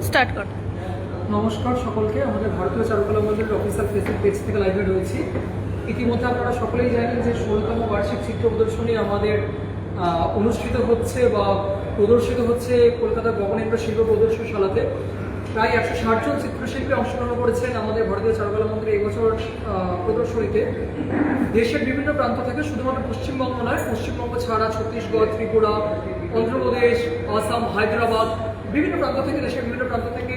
Start কর। নমস্কার সকলকে। আমাদের ভারতীয় চারুকলা মন্দিরের অফিসিয়াল ফেসবুক পেজ থেকে লাইভে রয়েছি। ইতিমধ্যে আপনারা সকলেই জানেন যে 16তম বার্ষিক চিত্র প্রদর্শনী আমাদের অনুষ্ঠিত হচ্ছে বা প্রদর্শিত হচ্ছে কলকাতা গগনেন্দ্র শিল্প প্রদর্শনশালাতে। প্রায় 160 জন চিত্রশিল্পী অংশগ্রহণ করেছেন আমাদের ভারতীয় চারুকলা মন্দিরের এবছর প্রদর্শনীতে। দেশের বিভিন্ন প্রান্ত থেকে, শুধুমাত্র পশ্চিমবঙ্গ নয়, পশ্চিমবঙ্গ ছাড়া ছত্তিশগড়, ত্রিপুরা, অন্ধ্রপ্রদেশ, আসাম, হায়দ্রাবাদ, বিভিন্ন প্রান্ত থেকে, দেশের বিভিন্ন প্রান্ত থেকে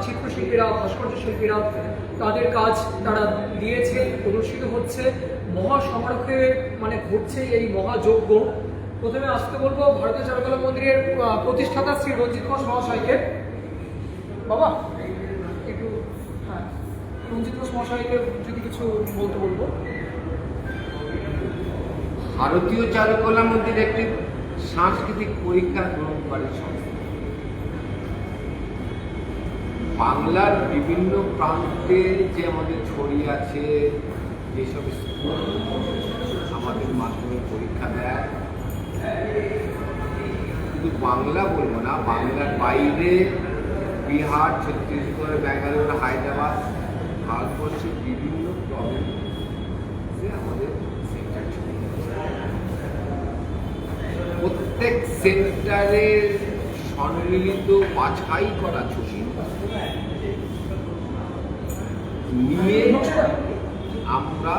চিত্রশিল্পীরা, ভাস্কর্য শিল্পীরা তাদের কাজ তারা দিয়েছে, প্রদর্শিত হচ্ছে। মহাসমারোহে মানে ঘটছে এই মহাযজ্ঞ। প্রথমে আসতে বলবো ভারতীয় চারুকলা মন্দিরের প্রতিষ্ঠাতা শ্রী রঞ্জিত ঘোষ মহাশয়কে। বাবা একটু, হ্যাঁ, রঞ্জিত ঘোষ মহাশয়কে যদি কিছু বলতে বলবো। ভারতীয় চারুকলা মন্দির একটি সাংস্কৃতিক পরীক্ষা গ্রহণকারী সংস্থা। বাংলার বিভিন্ন প্রান্তে যে আমাদের ছড়িয়ে আছে, যেসব স্কুল আমাদের মাধ্যমে পরীক্ষা দেয়, শুধু বাংলা বলবো না, বাংলার বাইরে বিহার, ছত্তিশগড়, ব্যাঙ্গালোর, হায়দ্রাবাদ, ভারতবর্ষের বিভিন্ন প্রভিন্সে আমাদের সেন্টার ছড়িয়ে আছে। প্রত্যেক সেন্টারের সম্মিলিত বাছাই করা ছবি নিয়ে আমরা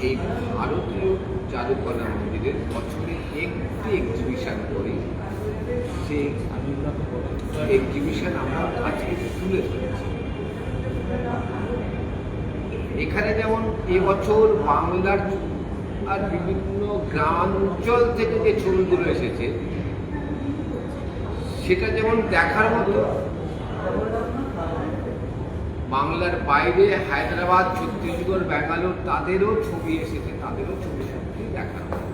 এই ভারতীয় চারুকলা মন্দিরের বছরে একটি এক্সিবিশন করি। সেই এক্সিবিশন আমরা আজকে তুলে ধরেছি। এখানে যেমন এবছর বাংলার আর বিভিন্ন গ্রামাঞ্চল থেকে যে ছবিগুলো এসেছে সেটা যেমন দেখার মতো, বাংলার বাইরে হায়দ্রাবাদ, ছত্তিশগড়, ব্যাঙ্গালোর তাদেরও ছবি এসেছে, তাদেরও ছবি সত্যি দেখার মতো।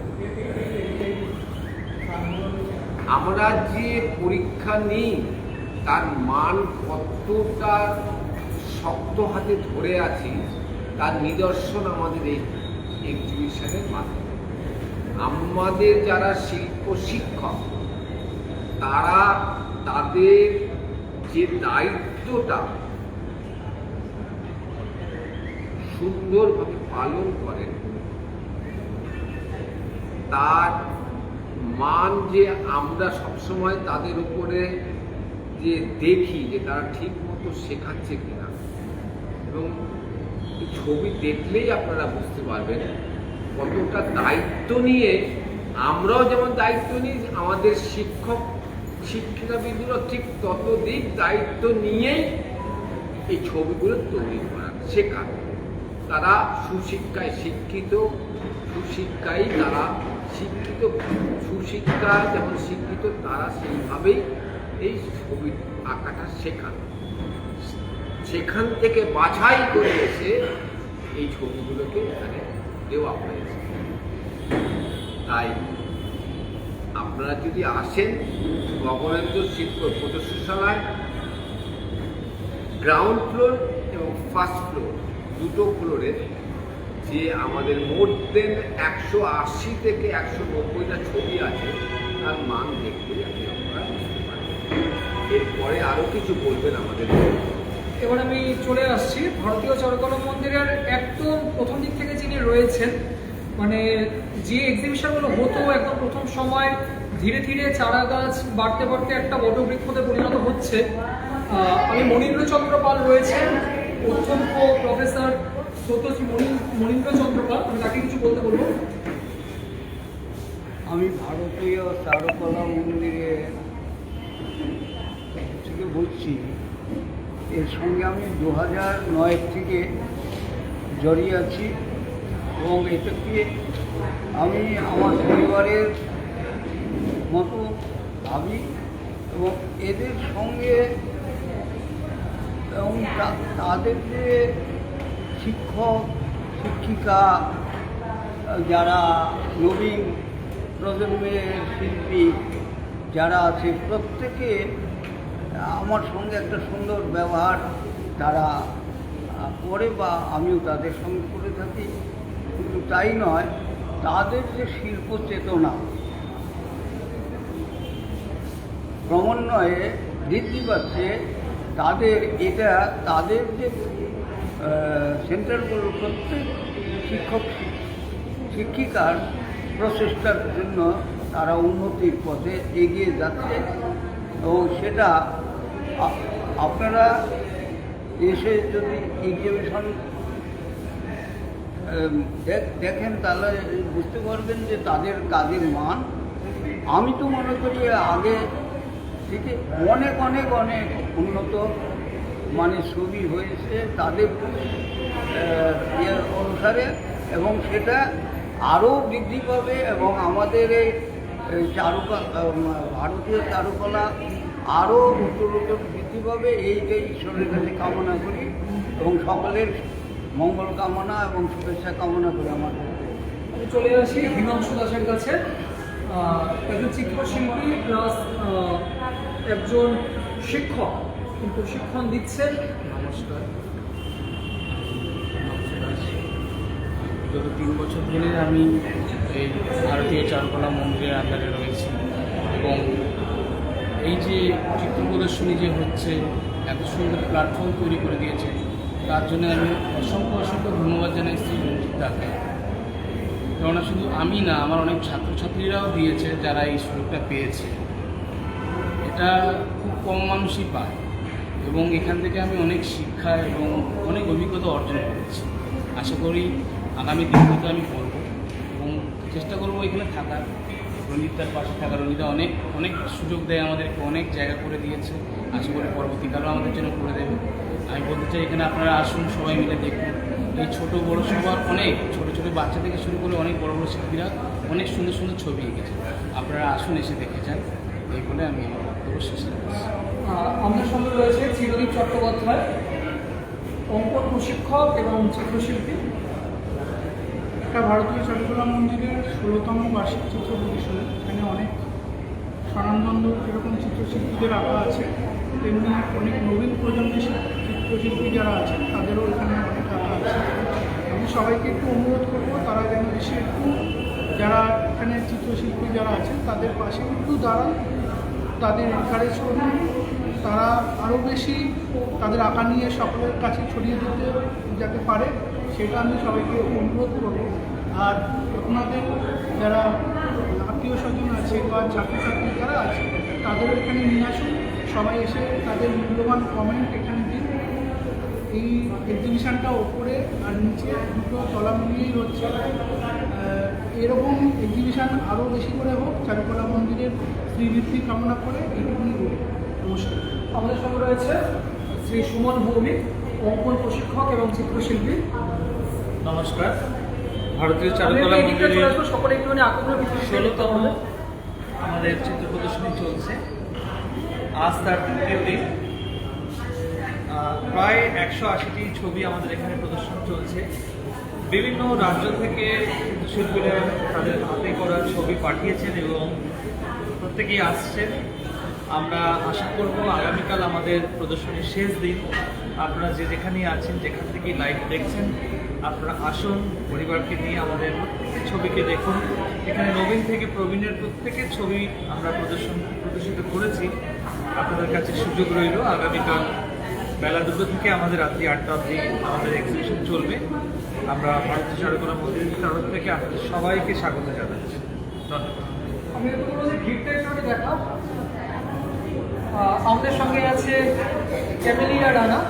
আমরা যে পরীক্ষা নিই তার মান কতটা শক্ত হাতে ধরে আছি তার নিদর্শন আমাদের এই এক্সিবিশনের মাধ্যমে। আমাদের যারা শিল্প শিক্ষক তারা তাদের যে দায়িত্বটা সুন্দরভাবে পালন করেন, তার মান যে আমরা সবসময় তাদের উপরে যে দেখি যে তারা ঠিক মতো শেখাচ্ছে কিনা, এবং ছবি দেখলেই আপনারা বুঝতে পারবেন কতটা দায়িত্ব নিয়ে আমরাও যেমন দায়িত্ব নিই, আমাদের শিক্ষক শিক্ষিকাবিন্দুরা ঠিক ততদিক দায়িত্ব নিয়েই এই ছবিগুলো তৈরি করা, শেখানো। তারা সুশিক্ষায় শিক্ষিত, সুশিক্ষায় তারা শিক্ষিত, সুশিক্ষা যেমন শিক্ষিত তারা সেইভাবেই এই ছবি আঁকাটা শেখানো। সেখান থেকে বাছাই করে এসে এই ছবিগুলোকে এখানে দেওয়া হয়েছে। তাই আপনারা যদি আসেন গগনেন্দ্র শিল্প প্রদর্শনশালায়, গ্রাউন্ড ফ্লোর এবং ফার্স্ট ফ্লোর দুটো ফ্লোরে যে আমাদের মোট দেন 180 থেকে 190টা ছবি আছে, তার মান দেখলেই আপনারা বুঝতে পারবেন। এরপরে আরও কিছু বলবেন আমাদের। এবার আমি চলে আসছি ভারতীয় চারুকলা মন্দিরের একদম প্রথম দিক থেকে যিনি রয়েছেন, মানে যে এক্সিবিশনগুলো হতো একদম প্রথম সময়, ধীরে ধীরে চারা গাছ বাড়তে বাড়তে একটা বটবৃক্ষতে পরিণত হচ্ছে। আমি মনীন্দ্রচন্দ্র পাল রয়েছেন, অধ্যক্ষ প্রফেসর সত্যশ্রী মনীন্দ্রচন্দ্র পাল, আমি তাকে কিছু বলতে বলবো। আমি ভারতীয় চারুকলা মন্দিরের থেকে বলছি। এর সঙ্গে আমি 2009 থেকে জড়িয়ে আছি এবং এটাকে আমি আমার পরিবারের মতো ভাবি এবং এদের সঙ্গে এবং তাদের যে শিক্ষক শিক্ষিকা যারা নবীন প্রজন্মের শিল্পী যারা আছে, প্রত্যেকে আমার সঙ্গে একটা সুন্দর ব্যবহার তারা করে বা আমিও তাদের সঙ্গে করে থাকি। কিন্তু তাই নয়, তাদের যে শিল্প চেতনা ক্রমান্বয়ে বৃদ্ধি পাচ্ছে, তাদের এটা তাদের যে সেন্টারগুলো প্রত্যেক শিক্ষক শিক্ষিকার প্রচেষ্টার জন্য তারা উন্নতির পথে এগিয়ে যাচ্ছে এবং সেটা আপনারা এসে যদি এক্সিবিশন দেখেন তাহলে বুঝতে পারবেন যে তাদের কাজের মান আমি তো মনে করি আগে থেকে অনেক অনেক অনেক উন্নত মানে ছবি হয়েছে তাদের অনুসারে এবং সেটা আরও বৃদ্ধি পাবে এবং আমাদের এই ভারতীয় চারুকলা আরও উত্তরোত্তর বৃদ্ধি পাবে এইটাই ঈশ্বরের কাছে কামনা করি এবং সকলের মঙ্গল কামনা এবং শুভেচ্ছা কামনা করি আমাদের। আমি চলে আসি হিমাংশু দাসের কাছে, একজন চিত্রশিল্পী প্লাস একজন শিক্ষক, কিন্তু প্রশিক্ষণ দিচ্ছেন। নমস্কার, গত 3 বছর ধরে আমি এই ভারতীয় চারুকলা মন্দিরের আন্ডারে রয়েছি এবং এই যে চিত্র প্রদর্শনী যে হচ্ছে এত সুন্দর প্ল্যাটফর্ম তৈরি করে দিয়েছে তার জন্য আমি অসংখ্য ধন্যবাদ জানাই শ্রী রঞ্জিত দাকে। কেননা শুধু আমি না, আমার অনেক ছাত্রছাত্রীরাও দিয়েছে যারা এই সুযোগটা পেয়েছে। এটা খুব কম মানুষই পায় এবং এখান থেকে আমি অনেক শিক্ষা এবং অনেক অভিজ্ঞতা অর্জন করেছি। আশা করি আগামী দিনগুলোতে আমি করব এবং চেষ্টা করব এখানে থাকার, রঞ্জিতার পাশে থাকার। রঞ্জিতা অনেক সুযোগ দেয় আমাদেরকে, অনেক জায়গা করে দিয়েছে। আশা করি পরবর্তীকালেও আমাদের জন্য করে দেবে। আমি বলতে চাই এখানে আপনারা আসুন, সবাই মিলে দেখুন। এই ছোটো বড়ো সবার অনেক ছোটো বাচ্চা থেকে শুরু করে অনেক বড় শিল্পীরা অনেক সুন্দর ছবি এঁকেছে। আপনারা আসুন, এসে দেখে যান। এই বলে আমি আমার বক্তব্য শেষ করছি। আমাদের সঙ্গে রয়েছে চিরদীপ চট্টোপাধ্যায়, অঙ্কন প্রশিক্ষক এবং চিত্রশিল্পী। এটা ভারতীয় চারুকলা মন্দিরের 16তম বার্ষিক চিত্র প্রদর্শনী। এখানে অনেক স্বনামধন্য যেরকম চিত্রশিল্পীদের আঁকা আছে, তেমনি অনেক নবীন প্রজন্মের চিত্রশিল্পী যারা আছেন তাদেরও এখানে অনেক আঁকা আছে। আমি সবাইকে একটু অনুরোধ করবো তারা যেন এসে একটু, যারা এখানে চিত্রশিল্পী যারা আছেন তাদের পাশে একটু দাঁড়ান, তাদের এনকারেজ করুন, তারা আরও বেশি তাদের আঁকা নিয়ে সকলের কাছে ছড়িয়ে দিতে যাতে পারে, সেটা আমি সবাইকে অনুরোধ করব। আর আপনাদের যারা আত্মীয় স্বজন আছে বা ছাত্রছাত্রী যারা আছে তাদের এখানে নিয়ে আসুন, সবাই এসে তাদের মূল্যবান কমেন্ট এখানে দিন। এই এক্সিবিশানটা ওপরে আর নিচে দুটো তলা মিলিয়েই হচ্ছে। এরকম এক্সিবিশান আরও বেশি করে হোক, চারুকলা মন্দিরের শ্রীবৃদ্ধি কামনা করে এইটুকুনি বলি। নমস্কার। আমাদের সঙ্গে রয়েছে শ্রী সুমন ভৌমিক, অঙ্কন প্রশিক্ষক এবং চিত্রশিল্পী। নমস্কার। ভারতীয় চারুকলা মন্দিরের সকলে একটুখানি আগ্রহ 16তম আমাদের চিত্র প্রদর্শনী চলছে। আজ তার তৃতীয় দিন। প্রায় 180টি ছবি আমাদের এখানে প্রদর্শন চলছে। বিভিন্ন রাজ্য থেকে শিল্পীরা তাদের হাতে করা ছবি পাঠিয়েছেন এবং প্রত্যেকেই আসছেন। আমরা আশা করব আগামীকাল আমাদের প্রদর্শনীর শেষ দিন। আপনারা যেখানেই আছেন, যেখান থেকেই লাইভ দেখছেন, আপনারা আসুন, পরিবারকে নিয়ে আমাদের প্রত্যেকের ছবিকে দেখুন। এখানে নবীন থেকে প্রবীণের প্রত্যেকের ছবি আমরা প্রদর্শিত করেছি। আপনাদের কাছে সুযোগ রইল, আগামীকাল বেলা 2টো থেকে আমাদের রাত্রি 8টা অবধি আমাদের এক্সিবিশন চলবে। আমরা ভারতীয় চারুকলা মন্দিরের তরফ থেকে আপনাদের সবাইকে স্বাগত জানাচ্ছি। ধন্যবাদ। আমি ভিড়টা একটু দেখা। আমাদের সঙ্গে আছে ক্যামেলিয়া রানা।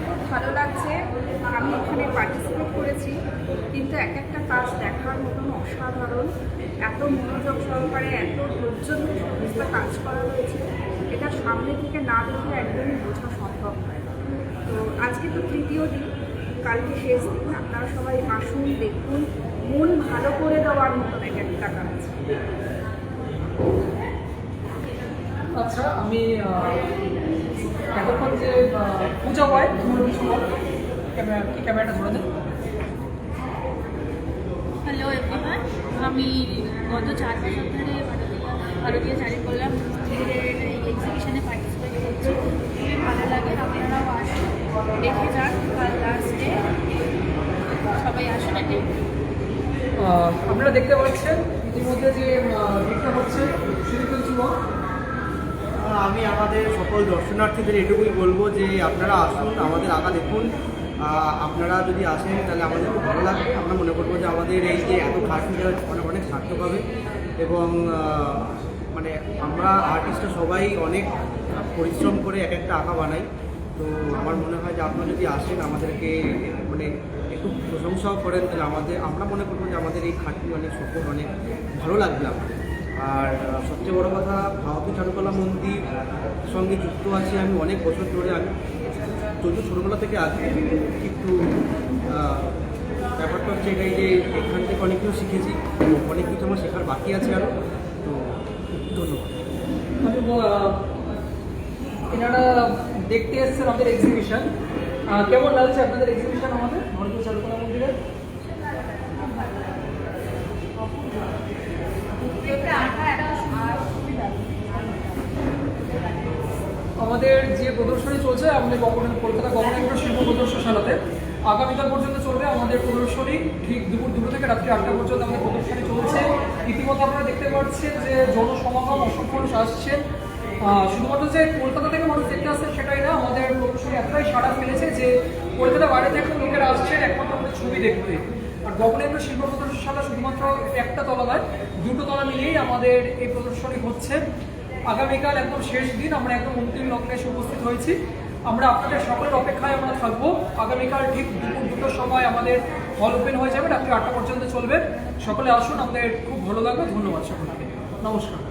খুব ভালো লাগছে। আমি এখানে পার্টিসিপেট করেছি, কিন্তু একটা কাজ দেখার মতন অসাধারণ। এত মনোযোগ সহকারে, এত ধৈর্য নিয়ে সমস্ত কাজ করা হয়েছে, এটা সামনে থেকে না দেখলে একদমই বোঝা সম্ভব হয়। তো আজকে তো তৃতীয় দিন, কালকে শেষ দিন। আপনারা সবাই আসুন, দেখুন, মন ভালো করে দেওয়ার মতন একটা কাজ। আচ্ছা, আমি এতক্ষণ যে পূজা হয় ক্যামেরাটা ধরে দেন। হ্যালো এভরিওয়ান, আমি গত 4 বছর ধরে ভারতীয় চারুকলা মন্দিরের এক্সিবিশনে পার্টিসিপেট করছি। খুবই ভালো লাগে, আপনারাও আসুন, দেখে যান। কাল লাস্ট ডে, সবাই আসুন। এটি আপনারা দেখতে পাচ্ছেন ইতিমধ্যে যে ভিড়টা হচ্ছে শুরু করেছিল। আমি আমাদের সকল দর্শনার্থীদের এটুকুই বলবো যে আপনারা আসুন, আমাদের আঁকা দেখুন। আপনারা যদি আসেন তাহলে আমাদের খুব ভালো লাগবে। আমরা মনে করবো যে আমাদের এই যে এত খাটনিটা অনেক অনেক সার্থক হবে এবং মানে আমরা আর্টিস্টরা সবাই অনেক পরিশ্রম করে এক একটা আঁকা বানাই। তো আমার মনে হয় যে আপনারা যদি আসেন আমাদেরকে মানে একটু প্রশংসাও করেন তাহলে আমরা মনে করবো যে আমাদের এই খাটনি অনেক সফল, অনেক ভালো লাগবে আমাদের। আর সবচেয়ে বড় কথা, ভারতীয় চারুকলা মন্দির সঙ্গে যুক্ত আছি আমি অনেক বছর ধরে। আমি যদিও ছোটোবেলা থেকে আছি, একটু ব্যাপারটা হচ্ছে এটাই যে এখান থেকে অনেক কিছু শিখেছি, অনেক কিছু আমার শেখার বাকি আছে আরও। তো ধন্যবাদ। এনারা দেখতে এসেছেন আমাদের এক্সিবিশন, কেমন লাগছে আপনাদের এক্সিবিশন আমাদের ভারতীয় চারুকলা মন্দিরের? আমাদের যে প্রদর্শনী চলছে আমাদের কলকাতা গভর্নমেন্ট শিল্প প্রদর্শনশালাতে আগামীকাল পর্যন্ত চলবে আমাদের প্রদর্শনী। ঠিক দুপুর 2 থেকে রাত্রি 8টা পর্যন্ত আমাদের প্রদর্শনী চলছে। ইতিমধ্যে আপনারা দেখতে পাচ্ছেন যে জনসমাগম অসংখ্য মানুষ আসছেন। শুধুমাত্র যে কলকাতা থেকে মানুষ দেখতে আসছেন সেটাই না, আমাদের প্রদর্শনী এতটাই সাড়া ফেলেছে যে কলকাতা বাইরে থেকে লোকেরা আসছেন একমাত্র আমাদের ছবি দেখতে। আর গভর্নমেন্ট শিল্প প্রদর্শনশালা শুধুমাত্র একটা তলা নয়, 2টো তলা মিলিয়েই আমাদের এই প্রদর্শনী হচ্ছে। আগামীকাল একদম শেষ দিন, আমরা একদম অন্তিম লগ্নে এসে উপস্থিত হয়েছি। আমরা আপনাদের সকলের অপেক্ষায় আমরা থাকবো। আগামীকাল ঠিক দুপুর 2টোর সময় আমাদের হল ওপেন হয়ে যাবে, রাত্রি 8টা পর্যন্ত চলবে। সকলে আসুন, আমাদের খুব ভালো লাগবে। ধন্যবাদ সকলকে, নমস্কার।